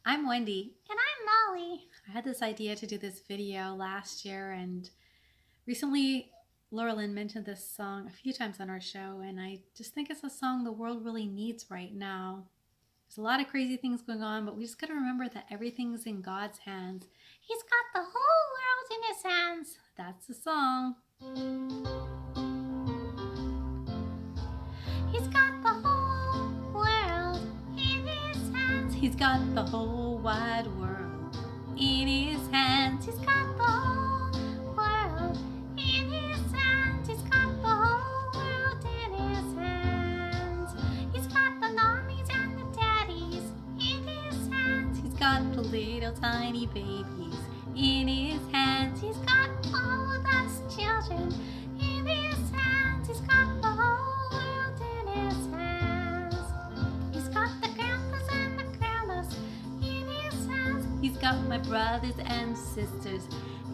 I'm Wendy. And I'm Molly. I had this idea to do this video last year, and recently Laura Lynn mentioned this song a few times on our show, and I just think it's a song the world really needs right now. There's a lot of crazy things going on, but we just gotta remember that everything's in God's hands. He's got the whole world in his hands. That's the song. He's got the whole world in his hands. He's got the whole wide world in his hands. He's got the whole world in his hands. He's got the whole world in his hands. He's got the mommies and the daddies in his hands. He's got the little tiny babies in his hands. He's got all of us children in his hands. He's got the whole world in his hands. He's got the grandpas and the grandmas in his hands. He's got my brothers and sisters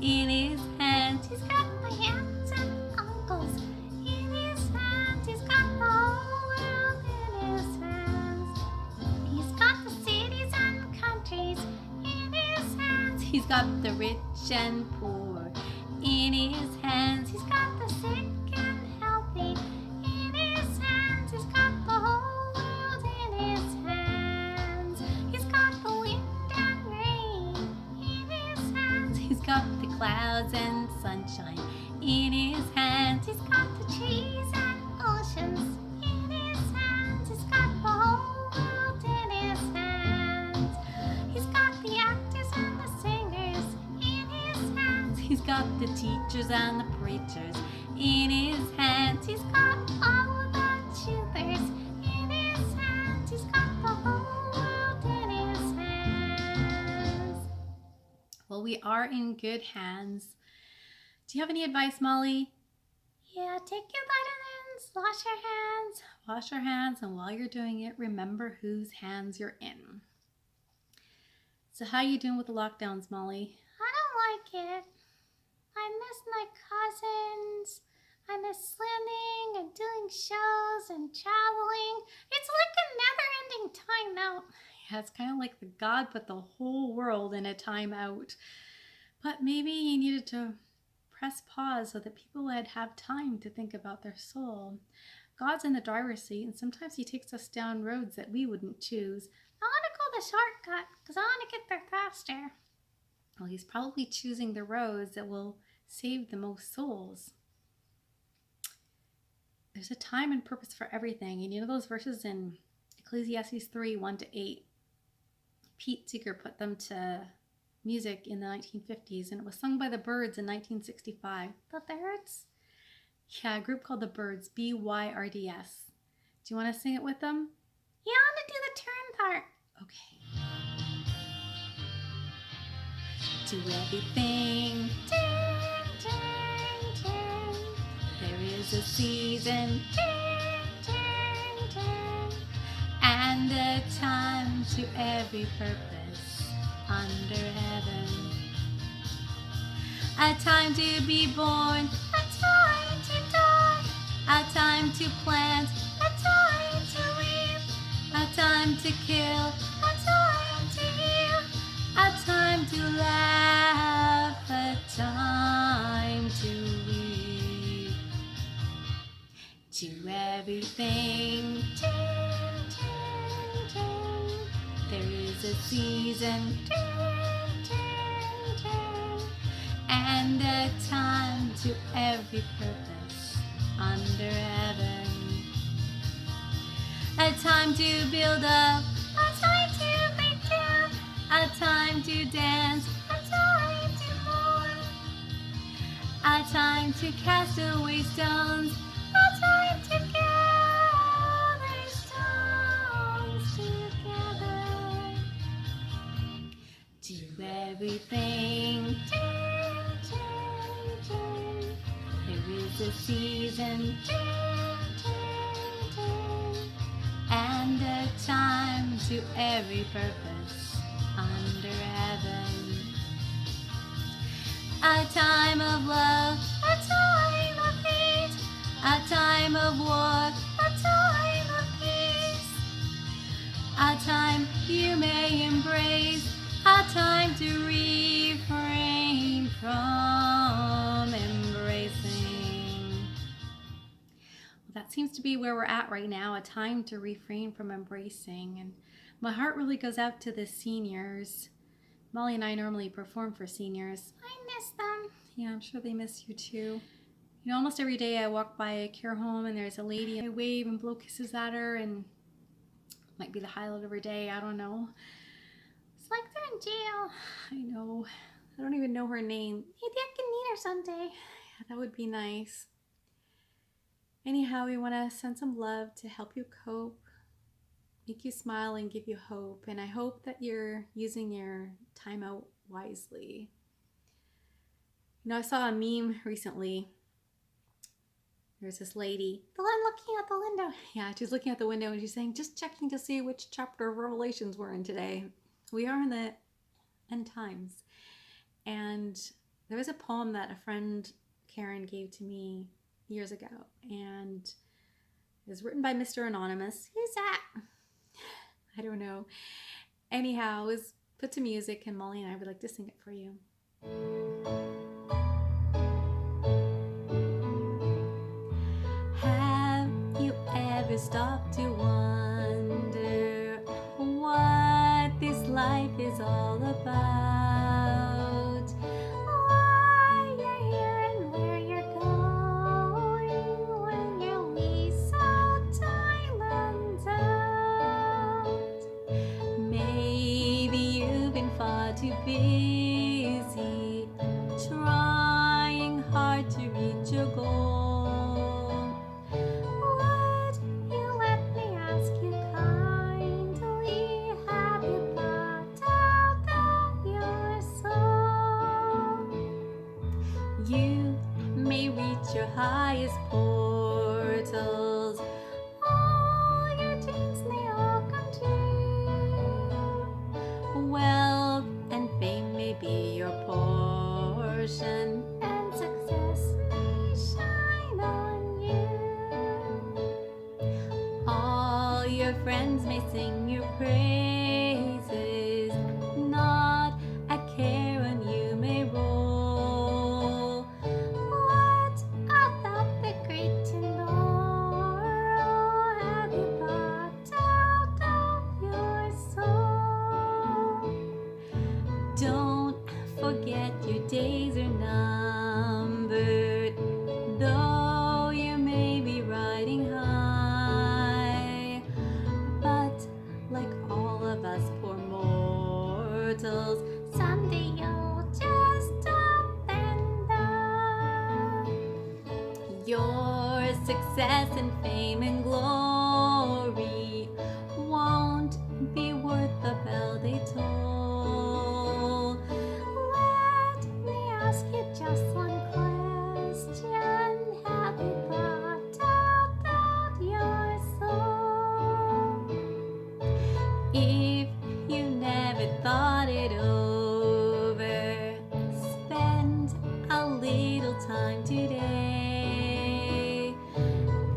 in his hands. He's got my aunts and uncles in his hands. He's got the whole world in his hands. He's got the cities and countries in his hands. He's got the rich and poor in his hands. He's got the sick and healthy in his hands. He's got the whole world in his hands. He's got the wind and rain in his hands. He's got the clouds and sunshine in his hands. He's got the trees and oceans in his hands. He's got the whole world in his hands. He's got the actors and the singers in his hands. He's got the teachers and the preachers in his hands. He's got all of the choosers in his hands. He's got the whole world in his hands. Well, we are in good hands. Do you have any advice, Molly? Yeah, take your vitamins, wash your hands. Wash your hands, and while you're doing it, remember whose hands you're in. So how you doing with the lockdowns, Molly? I don't like it. I miss my cousins. I miss swimming and doing shows and traveling. It's like a never-ending timeout. Yeah, it's kind of like the God put the whole world in a timeout. But maybe he needed to press pause so that people would have time to think about their soul. God's in the driver's seat, and sometimes he takes us down roads that we wouldn't choose. I want to go the shortcut because I want to get there faster. Well, he's probably choosing the roads that will save the most souls. There's a time and purpose for everything. And you know those verses in Ecclesiastes 3, 1-8? Pete Seeger put them to music in the 1950s, and it was sung by the Byrds in 1965. The Birds? Yeah, a group called the Byrds, Byrds. Do you want to sing it with them? Yeah, I want to do the turn part. Okay. Do everything. Turn, turn, turn. There is a season Turn, turn, turn. and a time to every purpose under heaven. A time to be born, A time to die. a time to plant, A time to live. a time to kill, A time to heal. a time to laugh, a time to weep. To everything Turn, turn, turn. there is a season Turn, turn, turn. and a time to every purpose under heaven. A time to build up, A time to break down. a time to dance, A time to mourn. a time to cast away stones, A time to gather stones together. to everything. Turn, turn, turn. There is a season Turn, turn, turn. and a time to every purpose under heaven. A time of love, A time of hate. a time of war, A time of peace. a time you may embrace a time to refrain from embracing. Well, that seems to be where we're at right now, a time to refrain from embracing. And my heart really goes out to the seniors. Molly and I normally perform for seniors. I miss them. Yeah, I'm sure they miss you too. You know, almost every day I walk by a care home and there's a lady. I wave and blow kisses at her, and it might be the highlight of her day. I don't know. It's like they're in jail. I know. I don't even know her name. Maybe I can meet her someday. Yeah, that would be nice. Anyhow, we want to send some love to help you cope, make you smile, and give you hope. And I hope that you're using your time out wisely. You know, I saw a meme recently. There's this lady. The one looking out the window. Yeah, she's looking out the window and she's saying, just checking to see which chapter of Revelations we're in today. We are in the end times. And there was a poem that a friend, Karen, gave to me years ago. And it was written by Mr. Anonymous. Who's that? I don't know. Anyhow, it was put to music, and Molly and I would like to sing it for you. Have you ever stopped to wonder what this life is all about? Why you're here and where you're going when you leave so time runs out. Maybe you've been far too busy trying hard to reach your goal. Would you let me ask you kindly, have you thought out your soul? You may reach your highest portals. All your dreams may all come true. Wealth and fame may be your portion. And success may shine on you. All your friends may sing your praises. Not a care on you may roll. What about the great tomorrow? Have you thought out of your soul? Don't forget your days are numbered, though you may be riding high. But like all of us poor mortals, Someday you'll just stop and die. your success and fame and glory won't be worth the bell they toll. Let me ask you just one question. Have you thought out your soul? If you never thought it over, spend a little time today.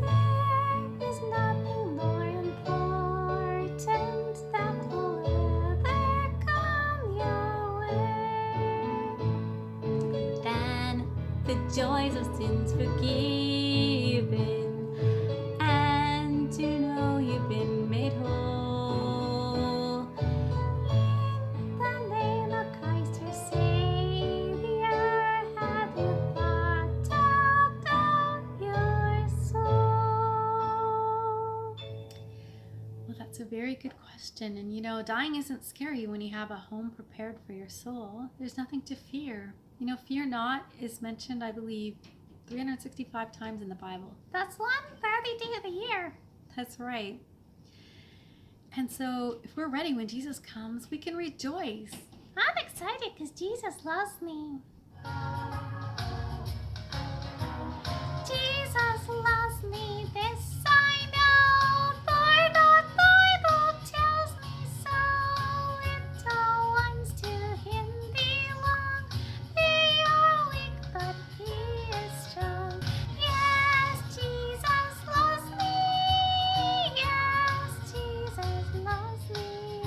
There is nothing more important that will ever come your way Than the joys of sins forgiven, and to know you've been made whole. in the name of Christ your Savior. Have you thought out your soul? Well, that's a very good question. And you know, dying isn't scary when you have a home prepared for your soul. There's nothing to fear. You know, fear not is mentioned, I believe, 365 times in the Bible. That's one for every day of the year. That's right. And so, if we're ready when Jesus comes, we can rejoice. I'm excited because Jesus loves me. Jesus loves me, this I know, for the Bible tells me so. Little ones to him belong. They are weak, but he is strong. Yes, Jesus loves me. Yes, Jesus loves me.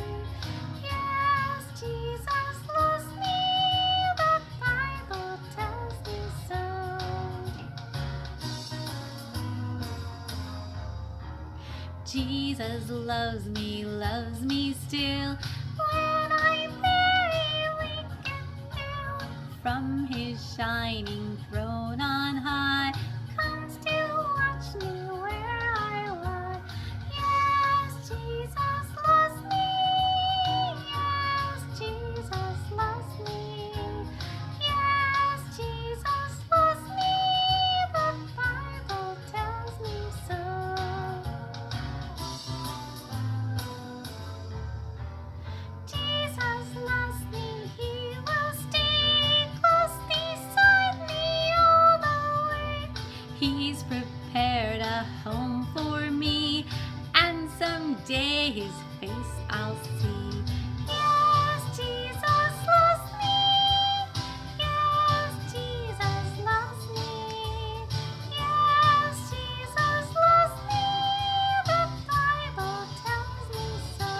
Jesus loves me still. When I'm very weak and ill, From his shining throne on high, comes to watch me where I lie. Yes, Jesus loves me. Yes, Jesus loves me. Yes, Jesus loves me. The Bible tells me so. Jesus loves me, he will stay close beside me all the way. he's prepared a home for me, and someday his face I'll see. Yes, Jesus loves me. Yes, Jesus loves me. Yes, Jesus loves me. The Bible tells me so.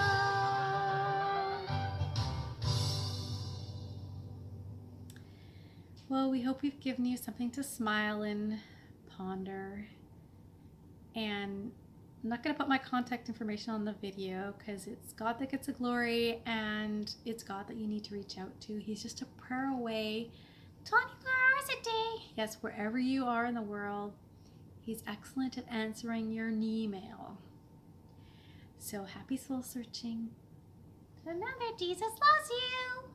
Well, we hope we've given you something to smile and ponder. And I'm not going to put my contact information on the video because it's God that gets the glory, and it's God that you need to reach out to. He's just a prayer away. 24 hours a day. Yes, wherever you are in the world, He's excellent at answering your email. So happy soul searching. Remember, Jesus loves you.